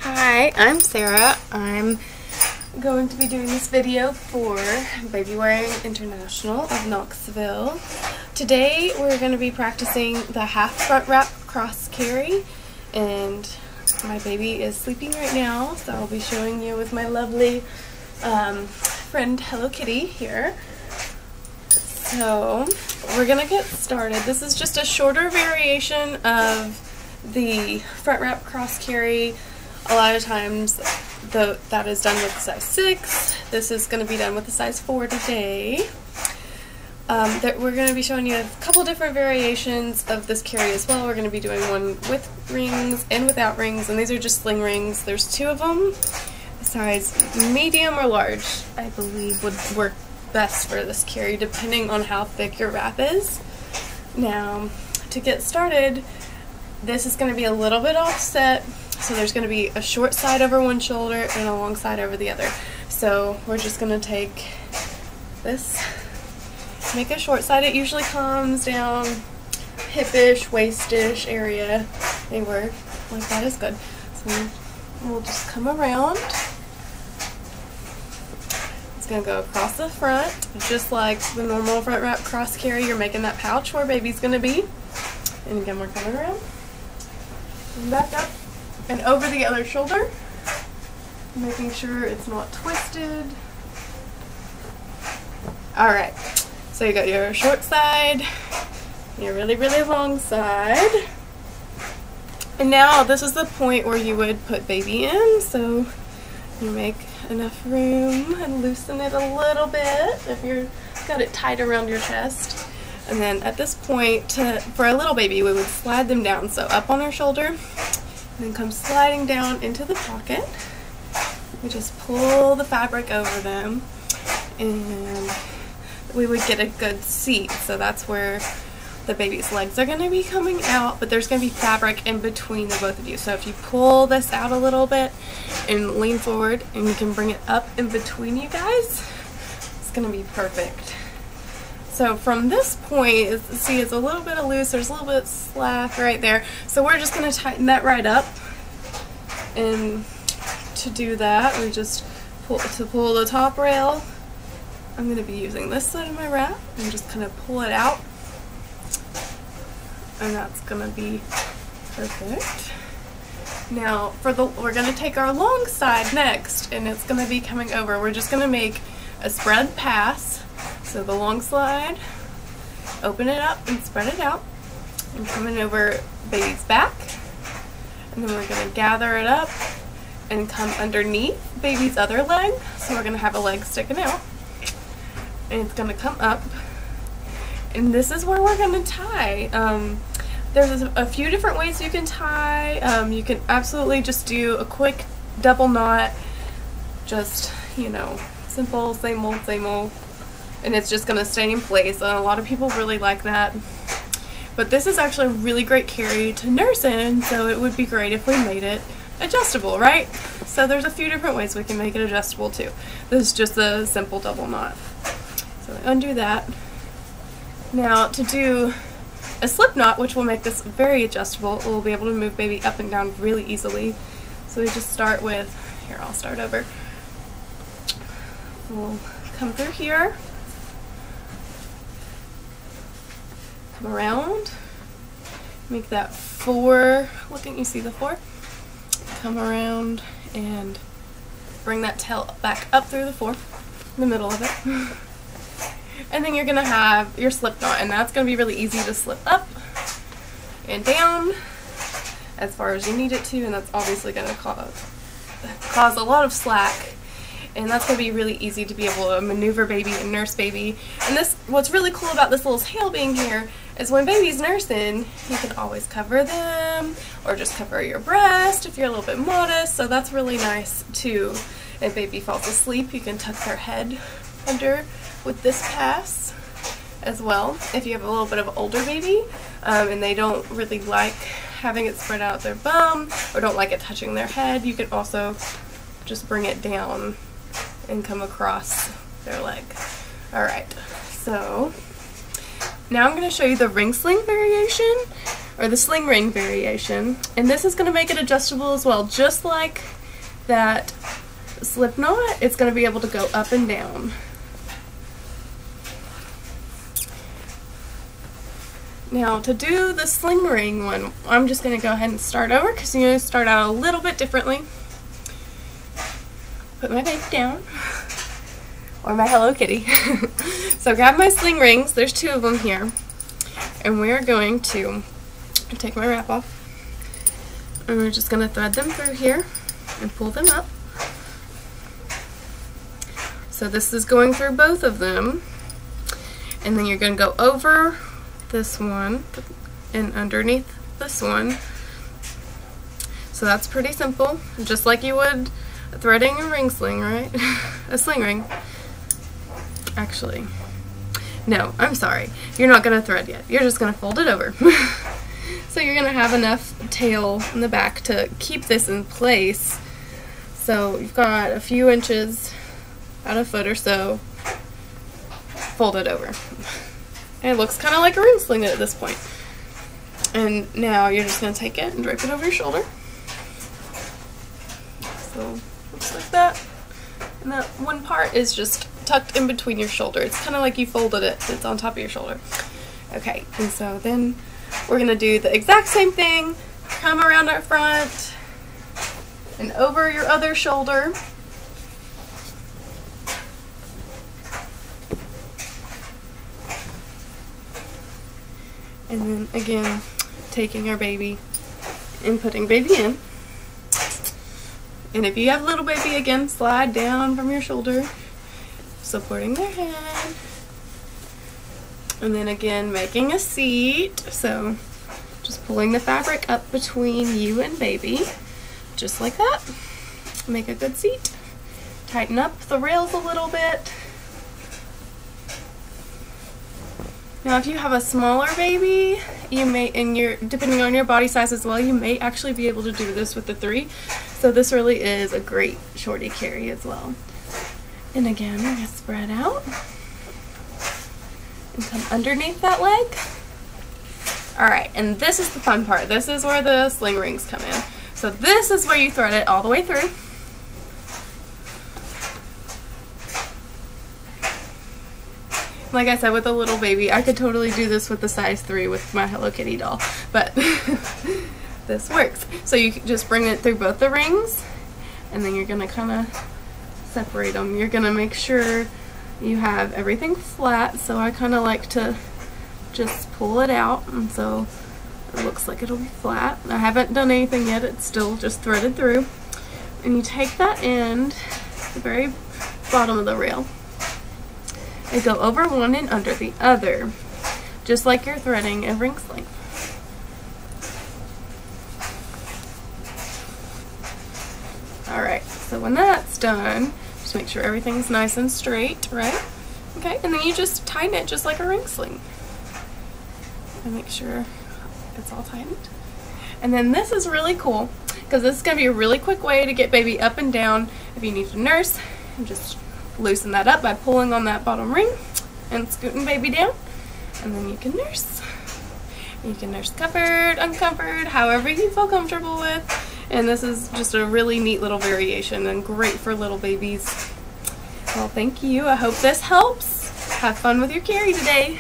Hi, I'm Sarah. I'm going to be doing this video for Baby Wearing International of Knoxville. Today we're going to be practicing the half front wrap cross carry, and my baby is sleeping right now, so I'll be showing you with my lovely friend Hello Kitty here. So we're going to get started. This is just a shorter variation of the front wrap cross carry. A lot of times that is done with size 6. This is going to be done with a size 4 today. We're going to be showing you a couple different variations of this carry as well. We're going to be doing one with rings and without rings, and these are just sling rings. There's 2 of them. Size medium or large, I believe, would work best for this carry depending on how thick your wrap is. Now, to get started, this is going to be a little bit offset. So there's going to be a short side over one shoulder and a long side over the other. So we're just going to take this, make a short side. It usually comes down hip-ish, waist-ish area. Anywhere like that is good. So we'll just come around. It's going to go across the front, just like the normal front wrap cross carry. You're making that pouch where baby's going to be. And again, we're coming around and back up and over the other shoulder, making sure it's not twisted. Alright, so you got your short side, your really, really long side. And now this is the point where you would put baby in, so you make enough room and loosen it a little bit if you've got it tight around your chest. And then at this point, for a little baby, we would slide them down, so up on our shoulder, and then come sliding down into the pocket. We just pull the fabric over them, and we would get a good seat. So that's where the baby's legs are going to be coming out, but there's going to be fabric in between the both of you. So if you pull this out a little bit and lean forward, and you can bring it up in between you guys, it's going to be perfect. So from this point, see, it's a little bit of loose, there's a little bit of slack right there. So we're just going to tighten that right up. And to do that, we just pull the top rail. I'm going to be using this side of my wrap and just kind of pull it out. And that's going to be perfect. Now, we're going to take our long side next, and it's going to be coming over. We're just going to make a spread pass. So the long slide, open it up and spread it out, and coming over baby's back, and then we're going to gather it up and come underneath baby's other leg. So we're going to have a leg sticking out, and it's going to come up, and this is where we're going to tie. There's a few different ways you can tie. You can absolutely just do a quick double knot, just, you know, simple, same old, and it's just going to stay in place. And a lot of people really like that. But this is actually a really great carry to nurse in, so it would be great if we made it adjustable, right? So there's a few different ways we can make it adjustable too. This is just a simple double knot. So I undo that. Now to do a slip knot, which will make this very adjustable, we'll be able to move baby up and down really easily. So we just start with, here, I'll start over. We'll come through here, come around, make that 4, looking, you see the 4? Come around and bring that tail back up through the 4, in the middle of it. And then you're going to have your slip knot, and that's going to be really easy to slip up and down as far as you need it to, and that's obviously going to cause a lot of slack. And that's going to be really easy to be able to maneuver baby and nurse baby. And what's really cool about this little tail being here is when baby's nursing, you can always cover them or just cover your breast if you're a little bit modest. So that's really nice too. If baby falls asleep, you can tuck their head under with this pass as well. If you have a little bit of older baby and they don't really like having it spread out their bum or don't like it touching their head, you can also just bring it down and come across their leg. Alright, so now I'm going to show you the ring sling variation. or the sling ring variation. And this is going to make it adjustable as well, just like that slip knot. It's going to be able to go up and down. Now to do the sling ring one, I'm just going to go ahead and start over because you're going to start out a little bit differently. Put my baby down, or my Hello Kitty. So grab my sling rings, there's 2 of them here, and we're going to take my wrap off, and we're just going to thread them through here and pull them up. So this is going through both of them, and then you're going to go over this one and underneath this one. So that's pretty simple, just like you would threading a ring sling, right? A sling ring. Actually, no, I'm sorry. You're not going to thread yet. You're just going to fold it over. So you're going to have enough tail in the back to keep this in place. So you've got a few inches, about a foot or so, fold it over. And it looks kind of like a ring sling at this point. And now you're just going to take it and drape it over your shoulder. So looks like that. And that one part is just tucked in between your shoulder. It's kind of like you folded it. It's on top of your shoulder. Okay, and so then we're going to do the exact same thing. Come around our front and over your other shoulder. And then again, taking our baby and putting baby in. And if you have little baby, again, slide down from your shoulder, supporting their head. And then again, making a seat. So just pulling the fabric up between you and baby, just like that. Make a good seat. Tighten up the rails a little bit. Now if you have a smaller baby, you may, and depending on your body size as well, you may actually be able to do this with the 3. So this really is a great shorty carry as well. And again, we're going to spread out and come underneath that leg. Alright, and this is the fun part. This is where the sling rings come in. So this is where you thread it all the way through. Like I said, with a little baby, I could totally do this with the size 3 with my Hello Kitty doll, but this works. So you just bring it through both the rings, and then you're going to kind of separate them. You're going to make sure you have everything flat, so I kind of like to just pull it out, and so it looks like it'll be flat. I haven't done anything yet, it's still just threaded through. And you take that end, the very bottom of the rail, and go over one and under the other, just like you're threading a ring sling. Alright, so when that's done, just make sure everything's nice and straight, right? Okay, and then you just tighten it just like a ring sling. And make sure it's all tightened. And then this is really cool, because this is going to be a really quick way to get baby up and down if you need to nurse. And just loosen that up by pulling on that bottom ring and scooting baby down, and then you can nurse. You can nurse covered, uncovered, however you feel comfortable with. And this is just a really neat little variation and great for little babies. Well, thank you. I hope this helps. Have fun with your carry today.